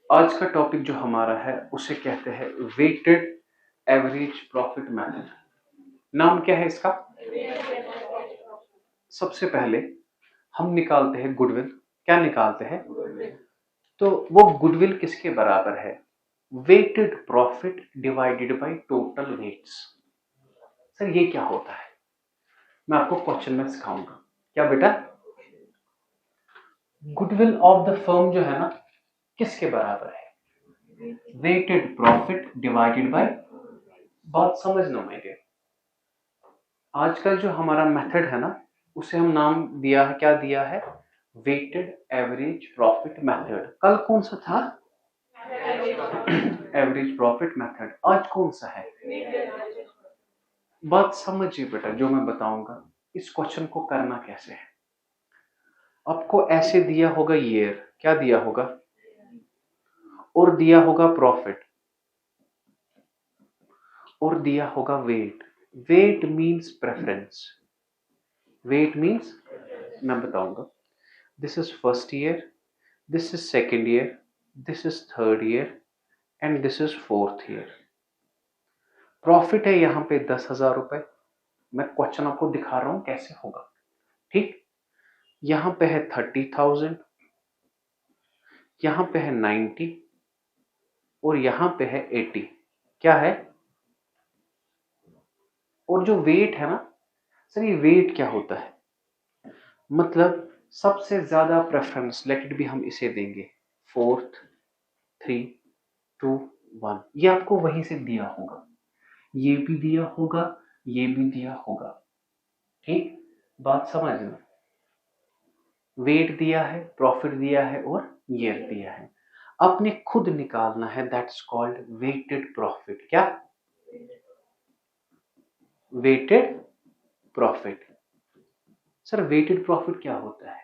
आज का टॉपिक जो हमारा है उसे कहते हैं वेटेड एवरेज प्रॉफिट मेथड। नाम क्या है इसका? सबसे पहले हम निकालते हैं गुडविल। क्या निकालते हैं? तो वो गुडविल किसके बराबर है? Weighted profit divided by total weights. Sir ये क्या होता है? मैं आपको क्वेश्चन में सिखाऊंगा। क्या बेटा? गुडविल ऑफ द फर्म जो है ना किसके बराबर है? वेटेड प्रॉफिट डिवाइडेड बाय, बात समझना मेरे, आजकल जो हमारा मेथड है ना उसे हम नाम दिया है, क्या दिया है? Weighted average profit method. कल कौन सा था? Average profit method. आज कौन सा है? बात समझिए बेटा, जो मैं बताऊंगा इस क्वेश्चन को करना कैसे है। आपको ऐसे दिया होगा ईयर, क्या दिया होगा, और दिया होगा प्रॉफिट, और दिया होगा weight. Weight means preference. Weight means, मैं बताऊंगा, this is first year, this is second year, this is third year and this is fourth year. Profit है यहाँ पे 10,000 रुपए। मैं क्वेश्चन आपको दिखा रहा हूं कैसे होगा, ठीक। यहाँ पे है 30,000, यहाँ पे है 90 और यहाँ पे है 80। क्या है? और जो वेट है ना सर, ये वेट क्या होता है? मतलब सबसे ज्यादा प्रेफरेंस, लेट इट बी, हम इसे देंगे 4th 3 2 1। ये आपको वहीं से दिया होगा, ये भी दिया होगा, ये भी दिया होगा, ठीक। बात समझना, वेट दिया है, प्रॉफिट दिया है और ईयर दिया है। आपने खुद निकालना है, दैट्स कॉल्ड वेटेड प्रॉफिट। क्या? Weighted profit. Sir weighted profit क्या होता है?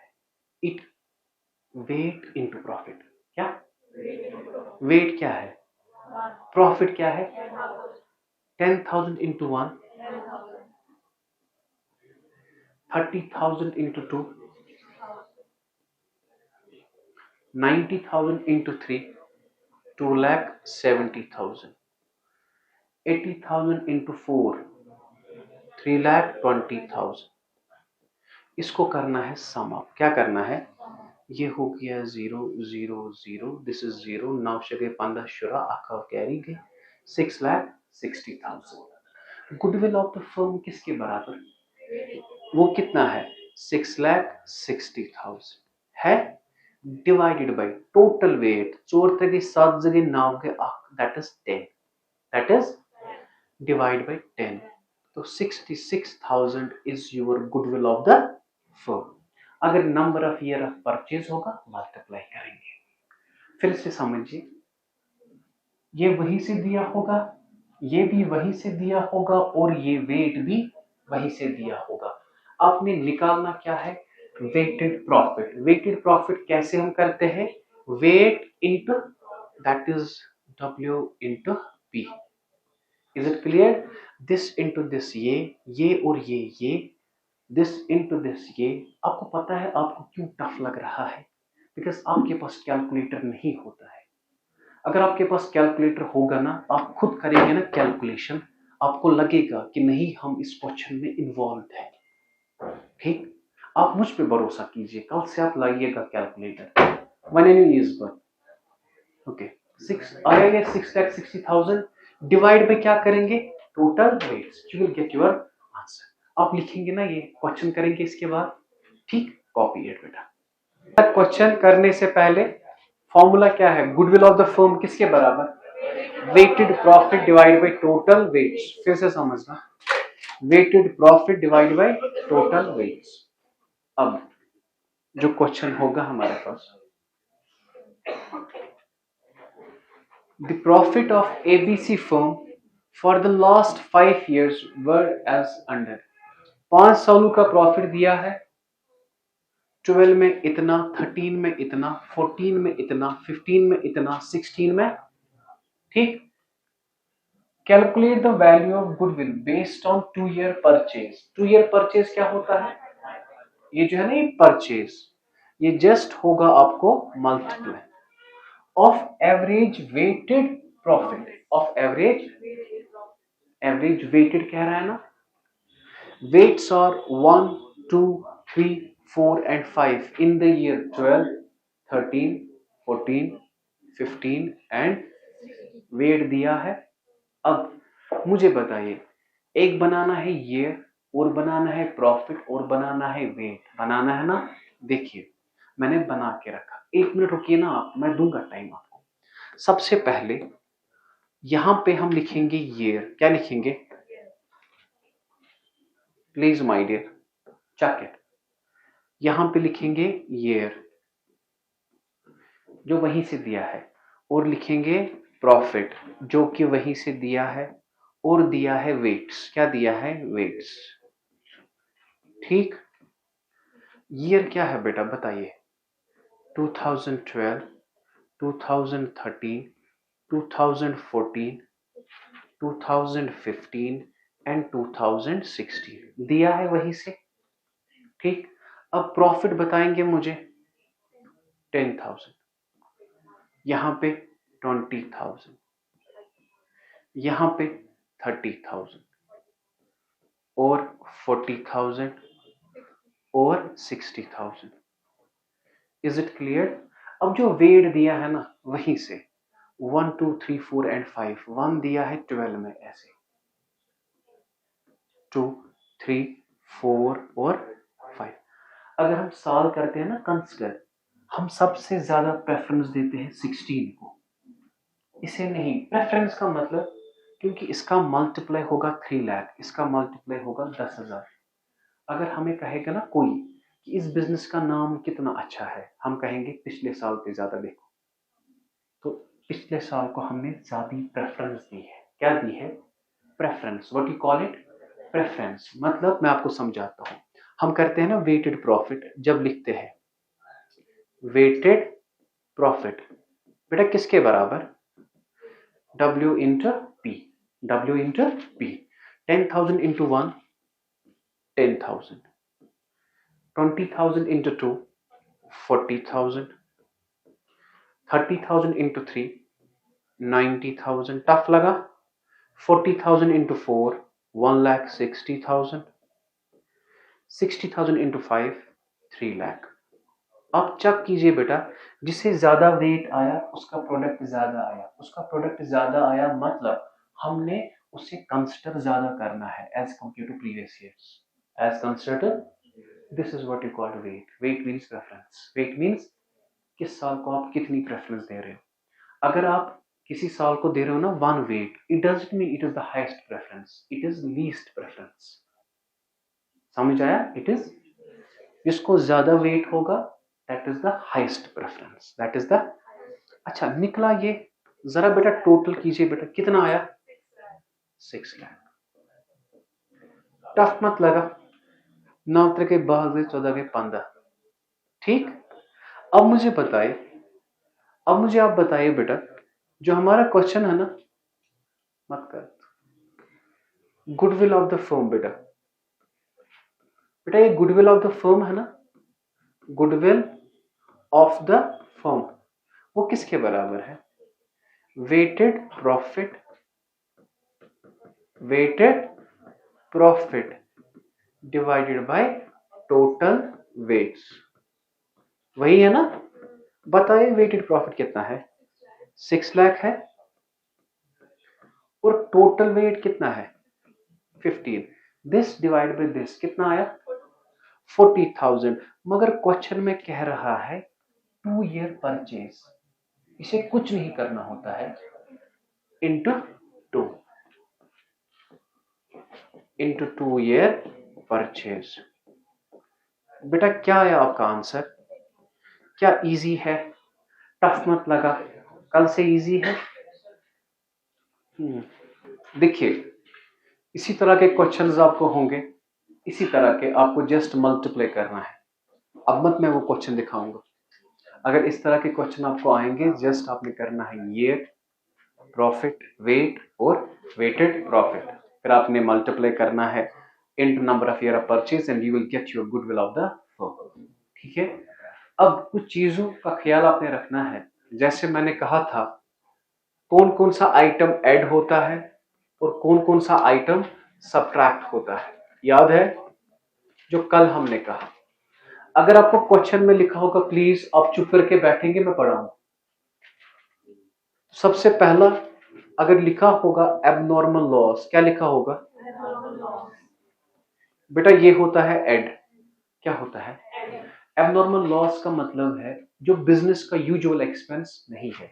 It weight into profit. क्या? वेट क्या है? प्रॉफिट क्या है? 10,000 इंटू 1, 30,000 इंटू 2, 90,000 इंटू 3, 2,70,000, 80,000 इंटू 4, 3,20,000। इसको करना है सम अप। क्या करना है? ये हो गया 0 0 0, दिस इज 0, 9 शगे 15 शुरा आखा कैरी गई 6,60,000। गुडविल ऑफ द फर्म किसके बराबर? वो कितना है? 6,60,000 है, डिवाइडेड बाय टोटल वेट। 4 तक 7 जगह 9 के that is 10, that is divide by 10। तो 66,000 is your goodwill of the firm. अगर number of year of purchase होगा मल्टीप्लाई करेंगे। फिर से समझिए, ये वहीं से दिया होगा, ये भी वहीं से दिया होगा और ये वेट भी वहीं से दिया होगा। आपने निकालना क्या है? Weighted profit. वेटेड प्रॉफिट कैसे हम करते हैं? Weight into, that is W into P। Is it clear? This into this, ये और ये, दिस इंटू दिस ये। आपको पता है आपको क्यों टफ लग रहा है? बिकॉज आपके पास कैलकुलेटर नहीं होता है। अगर आपके पास कैलकुलेटर होगा ना, आप खुद करेंगे ना कैलकुलेशन, आपको लगेगा कि नहीं हम इस क्वेश्चन में इन्वॉल्व है, ठीक। आप मुझ पे भरोसा कीजिए, कल से आप लाइएगा कैलकुलेटर। 1 is one, okay. 6 आएगा, 6,60,000 डिवाइड बाय क्या करेंगे? Total weights. You will get your answer. आप लिखेंगे ना, ये क्वेश्चन करेंगे इसके बाद, ठीक। कॉपी इट बेटा। क्वेश्चन करने से पहले फॉर्मूला क्या है? गुडविल ऑफ द फर्म किसके बराबर? Weighted profit divide by total weights. फिर से समझना, weighted profit divide by total weights. अब जो क्वेश्चन होगा हमारे पास, the profit of ABC firm for the last 5 years were as under. 5 सालों का प्रॉफिट दिया है, 12 में इतना, 13 में इतना, 14 में इतना, 15 में इतना, 16 में, ठीक। Calculate the value of goodwill based on 2 year purchase. 2 year purchase क्या होता है? ये जो है ना, ये परचेज, ये जस्ट होगा आपको multiply. Of average weighted profit, of average, average weighted कह रहा है ना, weights are 1 2 3 4 and 5 in the year 12 13 14 15 and weight दिया है। अब मुझे बताइए, एक बनाना है ईयर और बनाना है प्रॉफिट और बनाना है वेट, बनाना है ना। देखिए मैंने बना के रखा, 1 मिनट रुकिए ना आप, मैं दूंगा टाइम आपको। सबसे पहले यहां पे हम लिखेंगे ईयर, क्या लिखेंगे please my dear, check it. यहां पे लिखेंगे ईयर जो वहीं से दिया है, और लिखेंगे प्रॉफिट जो कि वहीं से दिया है, और दिया है वेट्स, क्या दिया है वेट्स। ठीक, ईयर क्या है बेटा बताइए, 2012 2013 2014 2015 एंड 2016 दिया है वहीं से। ठीक, अब प्रॉफिट बताएंगे मुझे 10,000, यहां पे 20,000, यहां पे 30,000 और 40,000 और 60,000। Is it clear? अब जो वेट दिया है ना वहीं से 1 2 3 4 एंड 5, 1 दिया है 12 में ऐसे, 2 3 4 और 5। अगर हम सॉल्व करते हैं ना कंसिडर, हम सबसे ज्यादा प्रेफरेंस देते हैं 16 को, इसे नहीं। प्रेफरेंस का मतलब क्योंकि इसका मल्टीप्लाई होगा 3 लाख, इसका मल्टीप्लाई होगा 10,000। अगर हमें कहेगा ना कोई कि इस बिजनेस का नाम कितना अच्छा है, हम कहेंगे पिछले साल पे ज्यादा देखो, तो पिछले साल को हमने ज्यादा प्रेफरेंस दी है। क्या दी है? Preference. What you call it? Preference. मतलब मैं आपको समझाता हूं, हम करते हैं ना वेटेड प्रॉफिट, जब लिखते हैं वेटेड प्रॉफिट, बेटा किसके बराबर? W into P, W into P। 10,000 into 1 10,000, 20,000 into 2 40,000, 30,000 into 3 90,000। Tough लगा? 40,000 इंटू 4 1,60,000, 60,000 इंटू 5 3 लाख। अब चेक कीजिए बेटा, जिससे ज्यादा वेट आया उसका प्रोडक्ट ज्यादा आया, उसका प्रोडक्ट ज्यादा आया मतलब हमने उसे कंसिडर ज्यादा करना है as compare to previous years, as consider. This is what you call weight. Weight means preference. Weight means किस साल को आप कितनी प्रेफरेंस दे रहे हो। अगर आप किसी साल को दे रहे हो ना 1 weight, it doesn't mean it is the highest preference, it is least preference. समझ आया? इट इज, जिसको ज्यादा वेट होगा that is the highest preference, that is the. अच्छा निकला ये, जरा बेटा टोटल कीजिए बेटा, कितना आया? 6 लाख। टफ मत लगा, 9 के बाद 14 के 15। ठीक, अब मुझे बताइए, अब मुझे आप बताइए बेटा, जो हमारा क्वेश्चन है ना, मत कर, गुडविल ऑफ द फर्म बेटा, बेटा ये गुडविल ऑफ द फर्म है ना, गुडविल ऑफ द फर्म वो किसके बराबर है? Weighted profit, weighted profit divided by total weights, वही है ना। बताइए वेटेड प्रॉफिट कितना है? 6 लाख है, और टोटल वेट कितना है? 15। दिस डिवाइड बाय दिस कितना आया? 40,000। मगर क्वेश्चन में कह रहा है 2 ईयर परचेज, इसे कुछ नहीं करना होता है, इंटू 2 इंटू 2 ईयर परचेज। बेटा क्या आया आपका आंसर? क्या इजी है? टफ मत लगा, कल से इजी है। देखिए इसी तरह के क्वेश्चंस आपको होंगे, इसी तरह के आपको जस्ट मल्टीप्लाई करना है। अब मत मैं वो क्वेश्चन दिखाऊंगा, अगर इस तरह के क्वेश्चन आपको आएंगे जस्ट आपने करना है ईयर प्रॉफिट वेट और वेटेड प्रॉफिट, फिर आपने मल्टीप्लाई करना है into number of year of purchase and you will get your goodwill of the firm. ठीक है, अब कुछ चीजों का ख्याल आपने रखना है, जैसे मैंने कहा था कौन कौन सा आइटम ऐड होता है और कौन कौन सा आइटम सब्ट्रैक्ट होता है, याद है जो कल हमने कहा। अगर आपको क्वेश्चन में लिखा होगा प्लीज आप चुप करके बैठेंगे, मैं पढ़ाऊंगा। सबसे पहला अगर लिखा होगा एबनॉर्मल लॉस, क्या लिखा होगा बेटा? ये होता है एड। क्या होता है? एबनॉर्मल लॉस का मतलब है जो बिजनेस का यूजुअल एक्सपेंस नहीं है।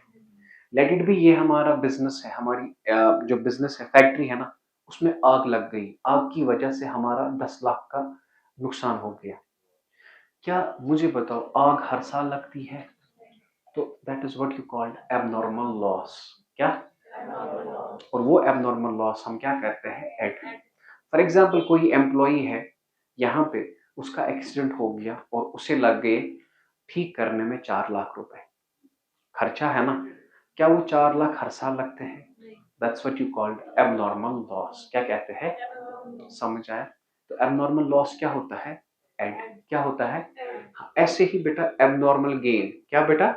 लेट इट बी ये हमारा बिजनेस है, हमारी जो बिजनेस है, फैक्ट्री है ना, उसमें आग लग गई, आग की वजह से हमारा 10 लाख का नुकसान हो गया। क्या मुझे बताओ आग हर साल लगती है? तो that is what you called abnormal loss. क्या? और वो एबनॉर्मल लॉस हम क्या करते हैं? ऐड। फॉर एग्जाम्पल कोई एम्प्लॉई है, यहाँ पे उसका एक्सीडेंट हो गया और उसे लग गए ठीक करने में 4 लाख रुपए, खर्चा है ना। क्या वो 4 लाख हर साल लगते हैं? That's what you called abnormal loss. क्या कहते हैं? समझ आया? तो एबनॉर्मल लॉस क्या होता है? एड। क्या होता है? हाँ, ऐसे ही बेटा एबनॉर्मल गेन। क्या बेटा?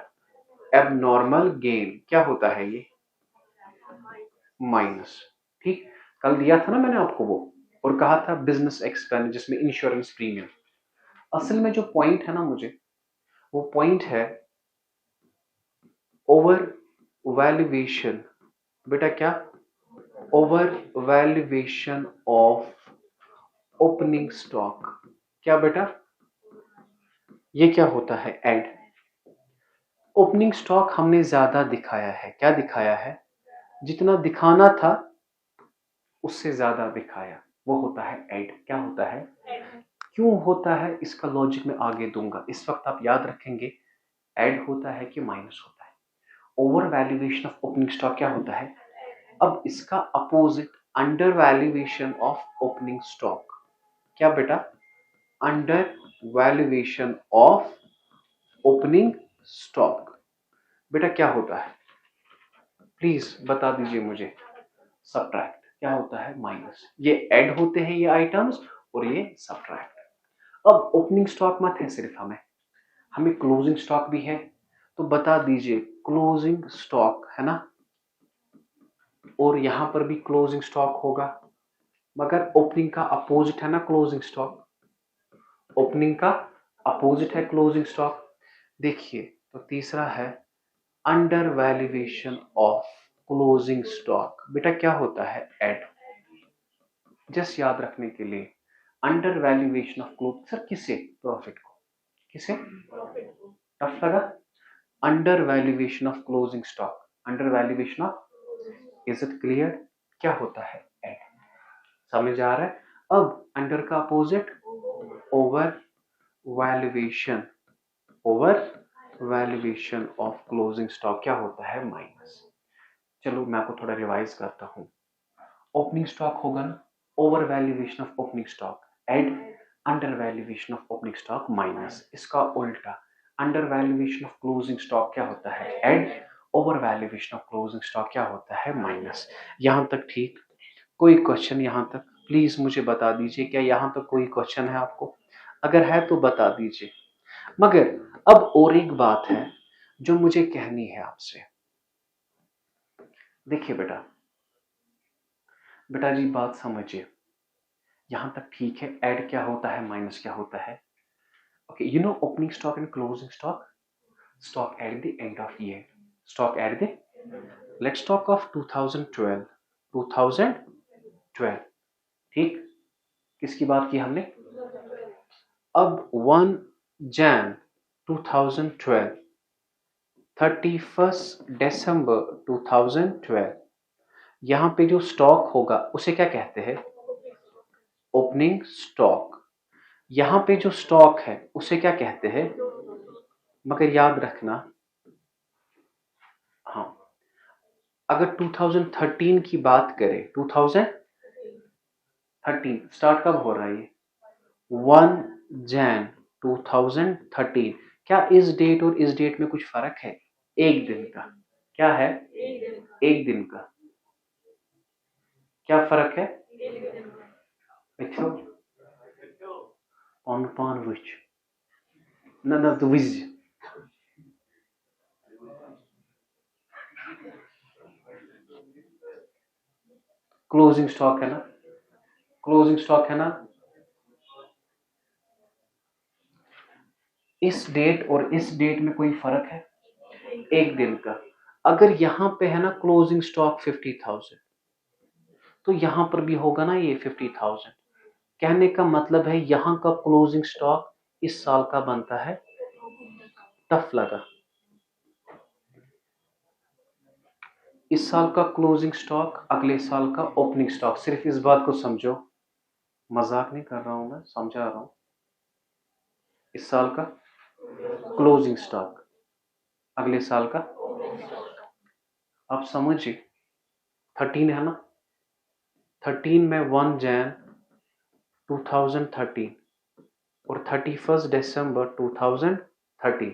एबनॉर्मल गेन क्या होता है? ये माइनस। ठीक, कल दिया था ना मैंने आपको वो, और कहा था बिजनेस एक्सपेंस जिसमें इंश्योरेंस प्रीमियम। असल में जो पॉइंट है ना मुझे, वो पॉइंट है ओवर वैल्यूएशन। बेटा क्या? Over valuation of opening stock. क्या बेटा? ये क्या होता है? एड। ओपनिंग स्टॉक हमने ज्यादा दिखाया है। क्या दिखाया है? जितना दिखाना था उससे ज्यादा दिखाया, वो होता है एड। क्या होता है? क्यों होता है इसका लॉजिक मैं आगे दूंगा, इस वक्त आप याद रखेंगे ऐड होता है कि माइनस होता है। Over valuation of opening stock क्या होता है? अब इसका opposite under valuation of opening stock. क्या बेटा? Under valuation of opening stock बेटा क्या होता है? प्लीज बता दीजिए मुझे। सब्ट्रैक्ट। क्या होता है? माइनस। ये ऐड होते हैं ये आइटम्स और ये सब्ट्रैक्ट। अब ओपनिंग स्टॉक मत है सिर्फ, हमें हमें क्लोजिंग स्टॉक भी है। तो बता दीजिए क्लोजिंग स्टॉक है ना, और यहां पर भी क्लोजिंग स्टॉक होगा, मगर ओपनिंग का अपोजिट है ना क्लोजिंग स्टॉक। ओपनिंग का अपोजिट है क्लोजिंग स्टॉक। देखिए तो तीसरा है under valuation of closing stock. बेटा क्या होता है? एड। जस्ट याद रखने के लिए under valuation of close, sir किसे? प्रॉफिट को। किसे? टफ लगा? Under valuation of closing stock, under valuation of, is it clear? क्या होता है? एड। समझ आ रहा है? अब अंडर का opposite over valuation, over valuation of closing stock क्या होता है? माइनस। चलो मैं आपको थोड़ा रिवाइज करता हूं। ओपनिंग स्टॉक होगा ना, over valuation of opening stock add, under valuation of opening stock minus. इसका उल्टा under valuation of closing stock क्या होता है? Add. Over valuation of closing stock क्या होता है? माइनस। यहां तक ठीक? कोई क्वेश्चन यहां तक? प्लीज मुझे बता दीजिए, क्या यहां तक कोई क्वेश्चन है आपको? अगर है तो बता दीजिए। मगर अब और एक बात है जो मुझे कहनी है आपसे। देखिए बेटा, बेटा जी बात समझिए, यहां तक ठीक है। ऐड क्या होता है? माइनस क्या होता है? Okay, you know opening stock and closing stock, stock at the end of year, stock at the, let's talk of 2012। 2012 ठीक, किसकी बात की हमने? अब 1 जैन 2012, 31 दिसंबर 2012, यहां पे जो स्टॉक होगा उसे क्या कहते हैं? Opening stock. यहां पे जो स्टॉक है उसे क्या कहते हैं? मगर याद रखना, हाँ, अगर 2013 की बात करें, 2013 स्टार्ट कब हो रहा है ये? 1 जैन 2013। क्या इस डेट और इस डेट में कुछ फर्क है? एक दिन का। क्या है? एक दिन का। क्या फर्क है? देखो on upon which, ना ना तो विज, क्लोजिंग स्टॉक है ना, क्लोजिंग स्टॉक है ना। इस डेट और इस डेट में कोई फर्क है? एक दिन का। अगर यहां पे है ना क्लोजिंग स्टॉक 50,000, तो यहां पर भी होगा ना ये 50,000। कहने का मतलब है यहां का क्लोजिंग स्टॉक इस साल का बनता है। टफ लगा? इस साल का क्लोजिंग स्टॉक, अगले साल का ओपनिंग स्टॉक। सिर्फ इस बात को समझो, मजाक नहीं कर रहा हूं मैं, समझा रहा हूं। इस साल का क्लोजिंग स्टॉक, अगले साल का। आप समझिए, 13 है ना, 13 में 1 जैन 2013 और 31 दिसंबर 2013।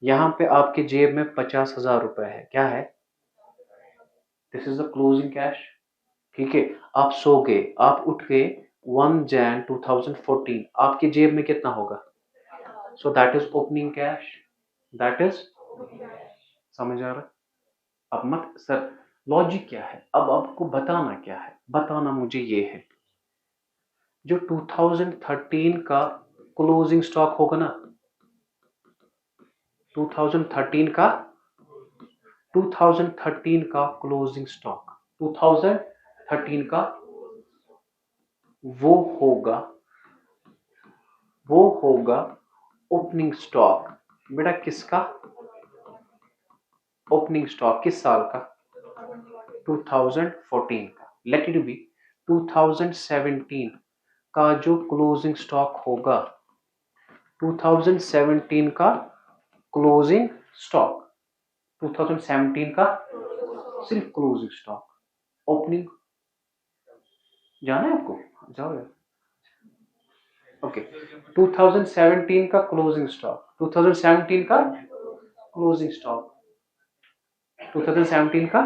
यहां पे आपके जेब में 50,000 रुपए है। क्या है? This is the closing cash. ठीक है, आप सो गए, आप उठ गए 1 जैन 2014, आपके जेब में कितना होगा? So that is opening cash, that is. समझ आ रहा है? अब मत सर, लॉजिक क्या है, अब आपको बताना क्या है, बताना मुझे ये है, जो 2013 का क्लोजिंग स्टॉक होगा ना, 2013 का 2013 का क्लोजिंग स्टॉक, 2013 का, वो होगा वो होगा ओपनिंग स्टॉक। बेटा किसका? ओपनिंग स्टॉक किस साल का? 2014 का। लेट इट बी 2017 का जो क्लोजिंग स्टॉक होगा, 2017 का क्लोजिंग स्टॉक, 2017 का सिर्फ क्लोजिंग स्टॉक। ओपनिंग जाना है आपको? जाओ यार। ओके, 2017 का क्लोजिंग स्टॉक, 2017 का क्लोजिंग स्टॉक, 2017 का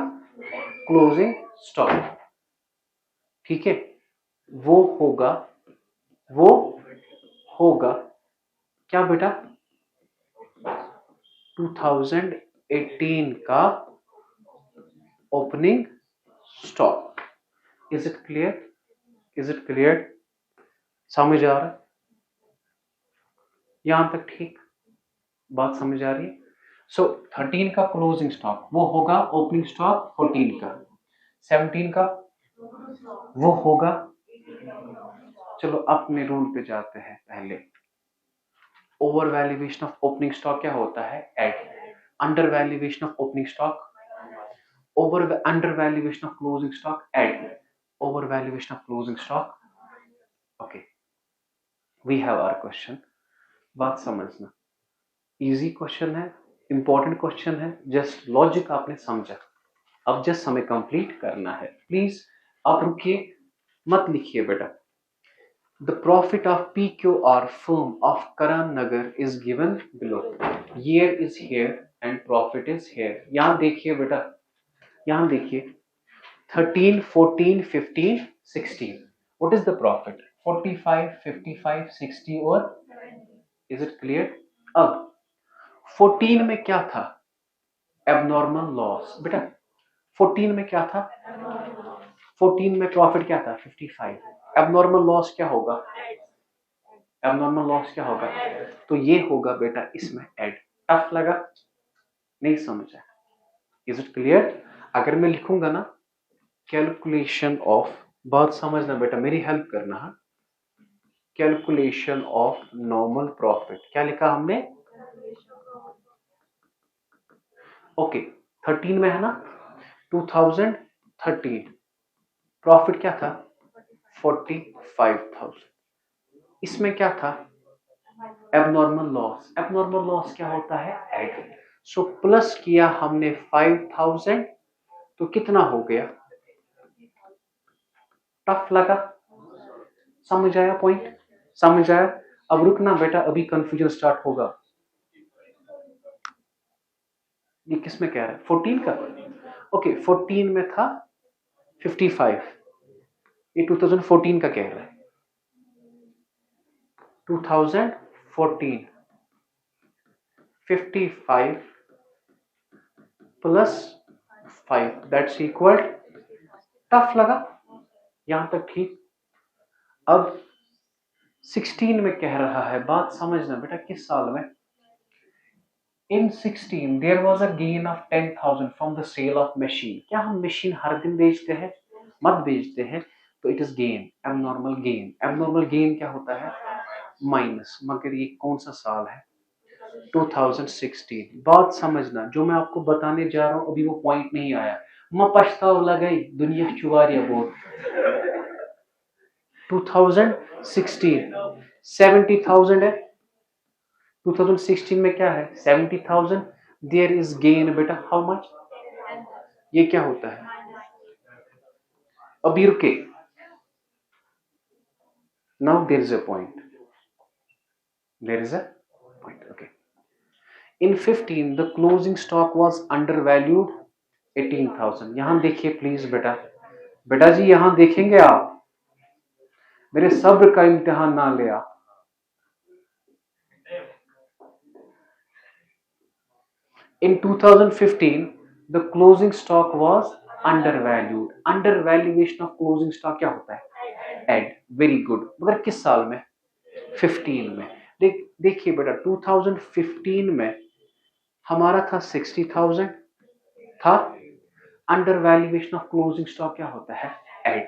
क्लोजिंग स्टॉक। ठीक है, वो होगा वो होगा क्या बेटा? 2018 का opening stock. Is it clear? Is it clear? समझ आ रहा है यहां तक? ठीक, बात समझ आ रही है? सो 13 का क्लोजिंग स्टॉक वो होगा ओपनिंग स्टॉक 14 का, 17 का वो होगा। चलो अपने रूल पे जाते हैं पहले। Over valuation of opening stock क्या होता है? Add. Under valuation of opening stock, over under valuation of closing stock, add. Over valuation of closing stock. Okay, we have our question. बात समझना, इजी क्वेश्चन है, इंपॉर्टेंट क्वेश्चन है, just logic आपने समझा। अब जस्ट हमें कंप्लीट करना है। प्लीज आप रुकिए, मत लिखिए बेटा। The profit of PQR firm of Karan Nagar is given below. Year is here and profit is here. यहाँ देखिए बेटा, यहाँ देखिए 13, 14, 15, 16. What is the profit? 45, 55, 60 और is it clear? अब 14 में क्या था? Abnormal loss। बेटा 14 में क्या था? 14 में प्रॉफिट क्या था? 55। एबनॉर्मल लॉस क्या होगा? एबनॉर्मल लॉस क्या होगा? तो ये होगा बेटा इसमें ऐड। टफ लगा? नहीं समझा? Is it clear? अगर मैं लिखूंगा ना कैलकुलेशन ऑफ, बात समझना बेटा, मेरी हेल्प करना। कैलकुलेशन ऑफ नॉर्मल प्रॉफिट, क्या लिखा हमने? ओके, 13 में है ना, 2013 प्रॉफिट क्या था? 45,000। इसमें क्या था? Abnormal loss. एबनॉर्मल लॉस क्या होता है? ऐड। सो प्लस किया हमने 5,000, तो कितना हो गया? टफ लगा? समझ आया पॉइंट? समझ आया? अब रुकना बेटा, अभी कंफ्यूजन स्टार्ट होगा। ये किस में कह रहा है? 14 का। ओके, 14 में था 55, ये 2014 का कह रहा है। 2014 55 प्लस 5 दैट्स इक्वल। टफ लगा? यहां तक ठीक। अब 16 में कह रहा है, बात समझना बेटा, किस साल में? In 16 there was a gain of 10,000 from the sale of machine। क्या हम मशीन हर दिन बेचते हैं? मत बेचते हैं, तो it is gain, abnormal gain. Abnormal gain क्या होता है? माइनस। मगर ये कौन सा साल है? 2016। बात समझना, जो मैं आपको बताने जा रहा हूं अभी वो पॉइंट नहीं आया। मैं पछताव लगाई दुनिया चुवारिया बोर्ड। 2016 70,000 है। 2016 में क्या है? 70,000। देयर इज गेन बेटा, हाउ मच? ये क्या होता है? अभी रुके, now there is a point, there is a point, okay. In 15 the closing stock was under valued 18,000। यहां देखिए प्लीज बेटा, बेटा जी यहां देखेंगे आप, मेरे सब्र का इम्तिहान ना ले आप। In 2015 the closing stock was undervalued। undervaluation of closing stock क्या होता है? एड। Very good. मगर किस साल में? 15 में। देखिए बेटा 2015 में हमारा था 60,000 था। Under valuation of closing stock क्या होता है? एड।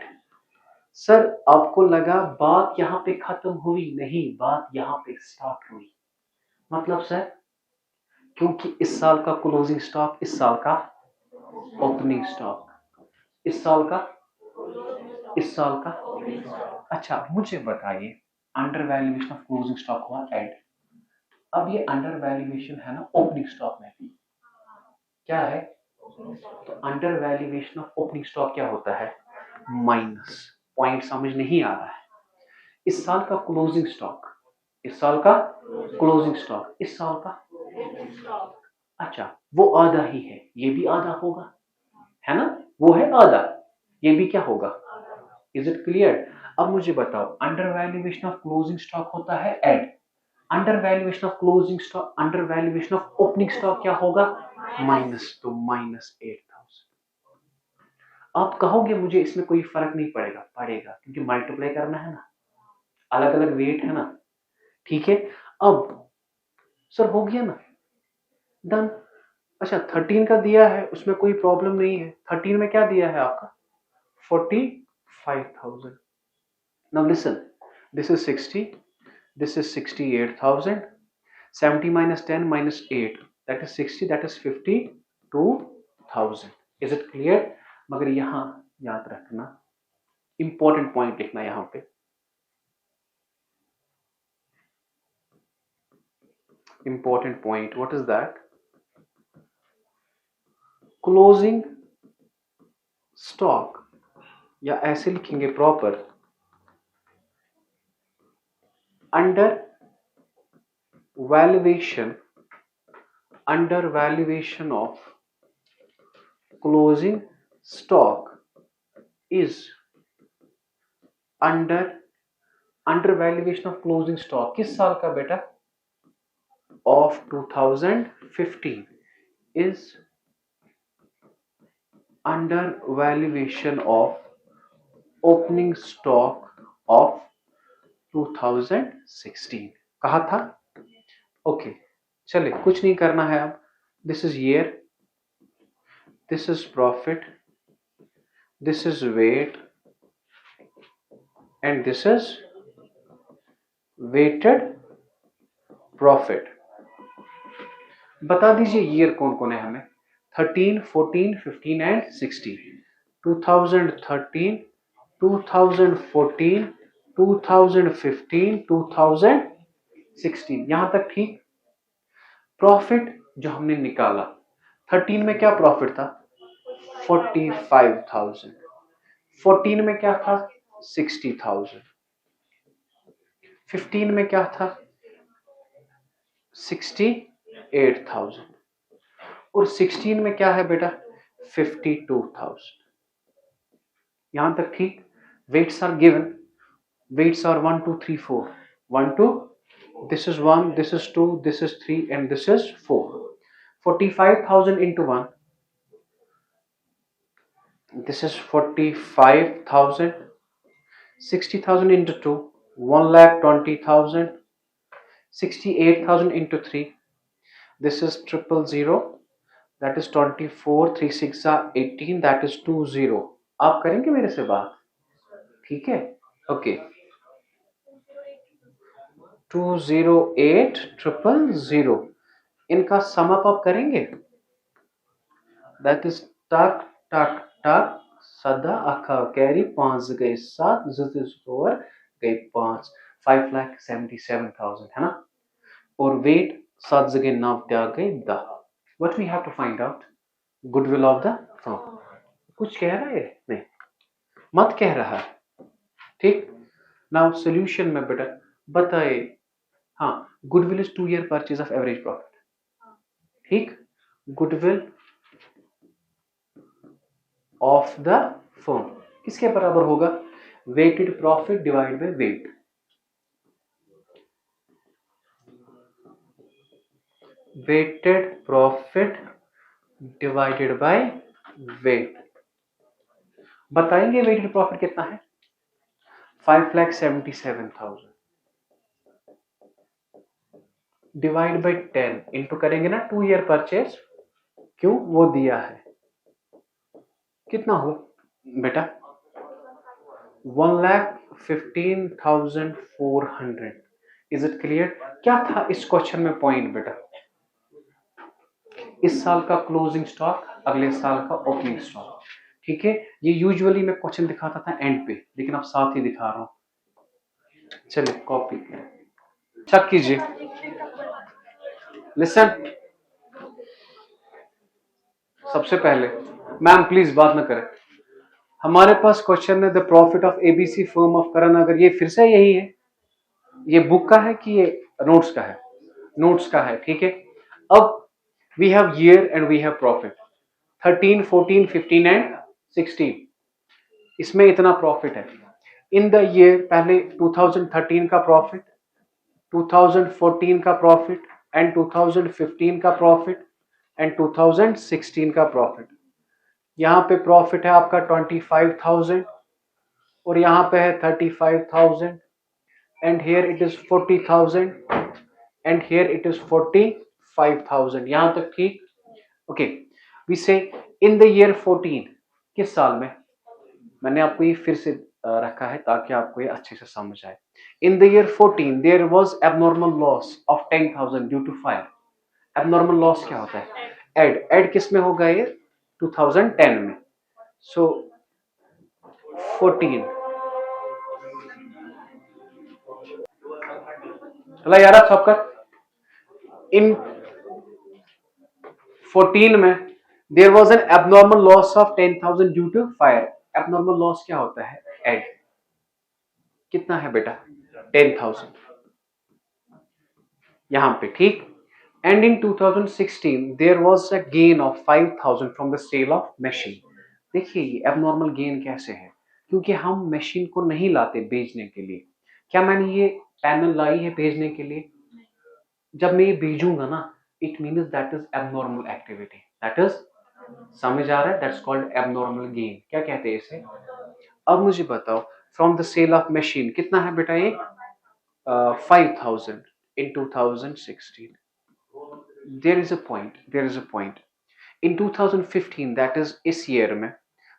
सर आपको लगा बात यहां पे खत्म हुई? नहीं, बात यहां पे स्टार्ट हुई। मतलब सर, क्योंकि इस साल का क्लोजिंग स्टॉक, इस साल का ओपनिंग स्टॉक, इस साल का, इस साल का। अच्छा मुझे बताइए, under valuation of closing stock हुआ एड। अब ये अंडर वैल्यूएशन है ना ओपनिंग स्टॉक में भी, क्या है? तो under valuation of opening stock क्या होता है? माइनस। पॉइंट समझ नहीं आ रहा है। इस साल का क्लोजिंग स्टॉक, इस साल का क्लोजिंग स्टॉक, इस साल का। अच्छा वो आधा ही है, ये भी आधा होगा, है ना? वो है आधा, ये भी क्या होगा? Is it clear? अब मुझे बताओ, under valuation of closing stock होता है add. Under valuation of closing stock, under valuation of opening stock क्या होगा? माइनस। तो -8,000। आप कहोगे मुझे इसमें कोई फर्क नहीं पड़ेगा, पड़ेगा, क्योंकि मल्टीप्लाई करना है ना, अलग अलग वेट है ना। ठीक है, अब सर हो गया ना, डन। अच्छा 13 का दिया है, उसमें कोई प्रॉब्लम नहीं है। 13 में क्या दिया है आपका? 45,000। Now listen, this is 60, this is 68,000। 70 minus 10 minus 8, that is 60, that is 52,000। Is it clear? मगर यहां याद रखना, इंपॉर्टेंट पॉइंट लिखना यहां पे। Important point, what is that? Closing stock, या ऐसे लिखेंगे proper, under valuation, under valuation of closing stock is under valuation of closing stock किस साल का बेटा? Of 2015 is under valuation of opening stock of 2016। कहा था? ओके चले, कुछ नहीं करना है अब। This is year, this is profit, this is weight, and this is weighted profit. बता दीजिए ईयर कौन कौन है हमें? 13, 14, 15 एंड 16। 2013, 2014, 2015, 2016। यहां तक ठीक। प्रॉफिट जो हमने निकाला, 13 में क्या प्रॉफिट था? 45,000। 14 में क्या था? 60,000। 15 में क्या था? 68,000। और 16 में क्या है बेटा? 52,000। यहां तक ठीक। Weights are given, weights are 1 2 3 4, 1 2, this is 1, this is 2, this is 3 and this is 4। 45,000 into 1, this is 45,000 60,000 into 2, 1,20,000. 68,000 into 3, this is 000, that is 24, 3 6 18, that is 20. आप करेंगे मेरे से बात? ठीक है, ओके। 208,000 इनका सम अप आप करेंगे? दैट इज टक टक टक, सदा अखा कैरी 5 गए 7, ओवर गए 5, 5,77,000 है ना। और वेट 7 जगह 9 त्या गए 10। What we have to find out? Goodwill of the firm. कुछ कह रहा है? नहीं, मत कह रहा है, ठीक। नाउ सोल्यूशन में बेटा बताए, हाँ, goodwill is 2 year purchase of average profit, ठीक। गुडविल ऑफ द फर्म किसके बराबर होगा? Weighted profit divide by weight. Weighted profit divided by weight. बताएंगे वेटेड प्रॉफिट कितना है? 5,77,000 डिवाइड बाय 10 इंटू करेंगे ना 2 ईयर परचेज, क्यों? वो दिया है। कितना हुआ बेटा? 1,15,400। Is it clear? क्या था इस क्वेश्चन में पॉइंट बेटा? इस साल का क्लोजिंग स्टॉक, अगले साल का ओपनिंग स्टॉक, ठीक है। ये यूजुअली मैं क्वेश्चन दिखाता था एंड पे, लेकिन अब साथ ही दिखा रहा हूं। चलिए कॉपी चेक कीजिए। लिसन, सबसे पहले मैम प्लीज बात ना करें। हमारे पास क्वेश्चन है the profit of ABC firm of Karan Nagar. ये फिर से यही है, ये बुक का है कि ये नोट्स का है? नोट्स का है, ठीक है। अब we have year and we have profit 13, 14, 15 and 16। इसमें इतना प्रॉफिट है। इन द ईयर पहले 2013 का प्रॉफिट, 2014 का प्रॉफिट एंड 2015 का प्रॉफिट एंड 2016 का प्रॉफिट। यहाँ पे प्रॉफिट है आपका 25,000 और यहाँ पे है 35,000 and here it is 40,000 and here it is 45,000। यहाँ तक ठीक? ओके, वी से इन द ईयर 14, किस साल में? मैंने आपको ये फिर से रखा है ताकि आपको ये अच्छे से समझ आए। In the year 14 there was abnormal loss of 10,000 due to fire. Abnormal loss क्या होता है? एड किस में होगा ये? 2010 में। सो 14, चला यार आप सबका। इन 14 में there was an abnormal loss of 10,000 due to fire. Abnormal loss क्या होता है? एड कितना है बेटा? 10,000 यहां पे, ठीक। And in 2016 there was a gain of 5,000 from the sale of machine. देखिए ये एबनॉर्मल गेन कैसे है? क्योंकि हम मशीन को नहीं लाते बेचने के लिए। क्या मैंने ये पैनल लाई है बेचने के लिए? जब मैं ये भेजूंगा ना, it means that is abnormal activity, that is, समझ आ रहा है? That's called abnormal gain. क्या कहते हैं इसे? अब मुझे बताओ, from the sale of machine कितना है बेटा ये? 5,000 in 2016. There is a point. In 2015, that is इस year में,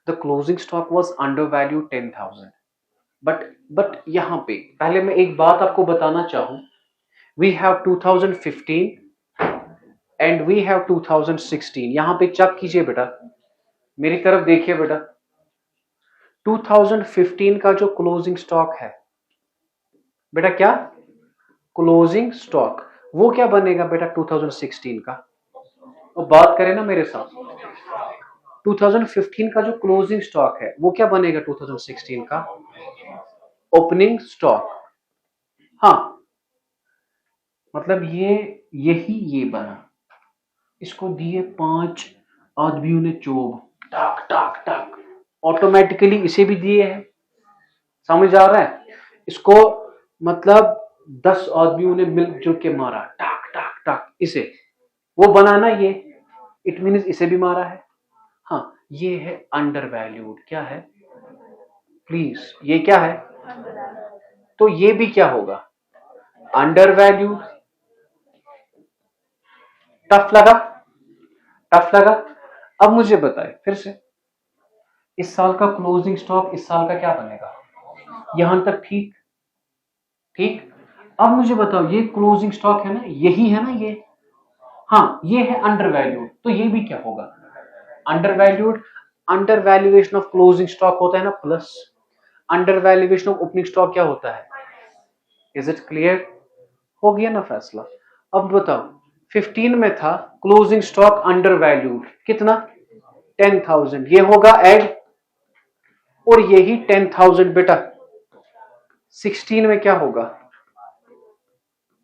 the closing stock was undervalued 10,000. But यहाँ पे पहले मैं एक बात आपको बताना चाहूँ, we have 2015 and we have 2016. यहाँ पे चेक कीजिए बेटा, मेरी तरफ देखिए बेटा। 2015 का जो क्लोजिंग स्टॉक है बेटा, क्या क्लोजिंग स्टॉक, वो क्या बनेगा बेटा 2016 का? और बात करें ना मेरे साथ, 2015 का जो क्लोजिंग स्टॉक है वो क्या बनेगा 2016 का? Opening stock. हाँ, मतलब ये बना, इसको दिए 5 आदमियों ने चोब, टाक टाक टाक, ऑटोमेटिकली इसे भी दिए हैं। समझ आ रहा है? इसको मतलब 10 आदमियों ने मिलजुल के मारा, टाक टाक टाक, इसे वो बना ना ये, इट मीन्स इसे भी मारा है। हाँ, ये है अंडर वैल्यूड। क्या है प्लीज? ये क्या है? तो ये भी क्या होगा, अंडर वैल्यू। टफ लगा, टफ लगा। अब मुझे बताए फिर से, इस साल का क्लोजिंग स्टॉक इस साल का क्या बनेगा, यहां तक ठीक ठीक। अब मुझे बताओ ये क्लोजिंग स्टॉक है ना, यही है ना ये, हाँ ये है अंडर वैल्यूड, तो ये भी क्या होगा under valued. Under valuation of closing stock होता है ना plus, under valuation of opening stock क्या होता है। इज इट क्लियर, हो गया ना फैसला। अब बताओ 15 में था क्लोजिंग स्टॉक अंडर वैल्यूड कितना 10,000, ये होगा ऐड, और यही 10,000 बेटा 16 में क्या होगा।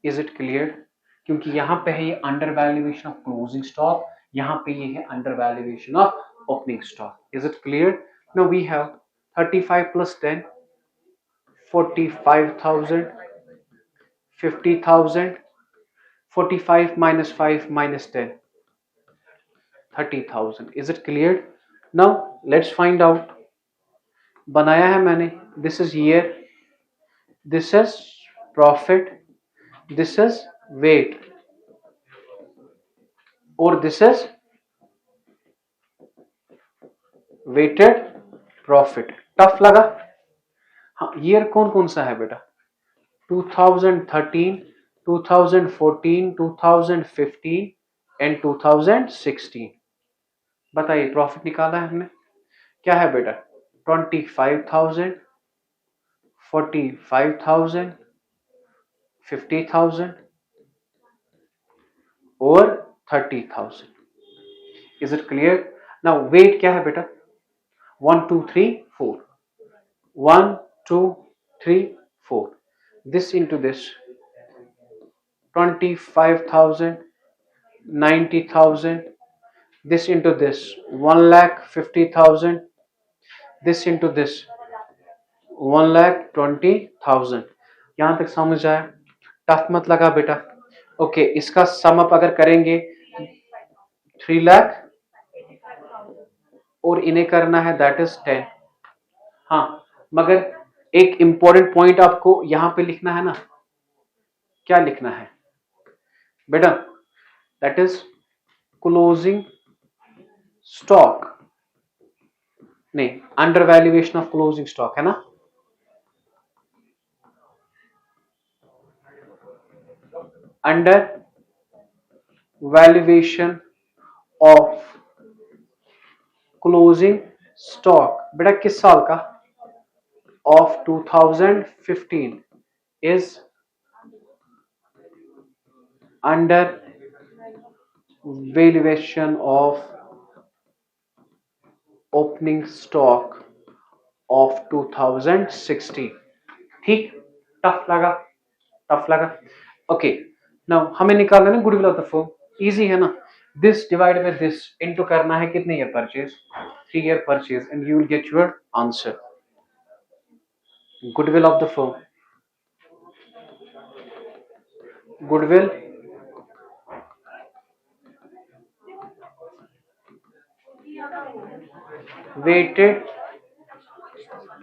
इज इट क्लियर, क्योंकि यहां पे है ये under valuation of closing stock, यहां पे ये है under valuation of opening stock. Is it clear, now we have 35 plus 10 45,000 50,000 45 minus 5 minus 10 30,000। Is it clear, now let's find out. बनाया है मैंने, this is year, this is profit, this is weight, और this is weighted profit. Tough लगा, हाँ year कौन कौन सा है बेटा 2013 2014 2015 एंड 2016। बताइए प्रॉफिट निकाला है हमने, क्या है बेटा 25,000 45,000 50,000 और 30,000। Is it clear, now weight क्या है बेटा 1 2 3 4 1 2 3 4, this into this 25,000 90,000, this into this 1,50,000, this into this 1,20,000। यहां तक समझ आया, टफ मत लगा बेटा। ओके इसका सम अप अगर करेंगे 3 लाख और इन्हें करना है दैट इज 10। हाँ मगर एक इंपॉर्टेंट पॉइंट आपको यहां पे लिखना है ना, क्या लिखना है बेटा, दैट इज क्लोजिंग स्टॉक, नहीं under valuation of closing stock है ना। Under valuation of closing stock बेटा किस साल का, of 2015 is under valuation of opening stock of 2016। ठीक, टफ लगा, टफ लगा। ओके नाउ हमें निकालना है ना goodwill of the firm, easy है ना, this divide by this into करना है कितने year purchase 3 year purchase and you will get your answer. Goodwill of the firm, goodwill weighted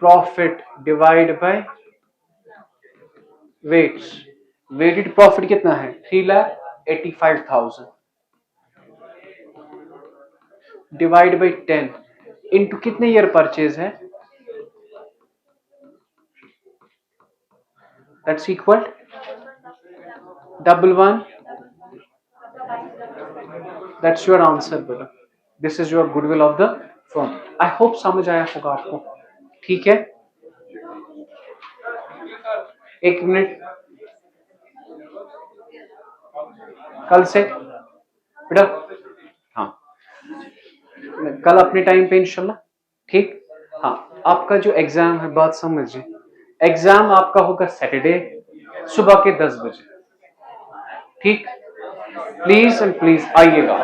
profit divide by weights, weighted profit कितना है 3,85,000 divide by 10 into कितने year purchase है, that's equal 11, that's your answer बेटा, this is your goodwill of the firm. I hope समझ आया होगा आपको, ठीक है। एक मिनट, कल से बेटा, हाँ कल अपने टाइम पे इंशाल्लाह, ठीक। हाँ आपका जो एग्जाम है बात समझिए, एग्जाम आपका होगा सैटरडे सुबह के 10 बजे, ठीक। प्लीज एंड प्लीज आइएगा।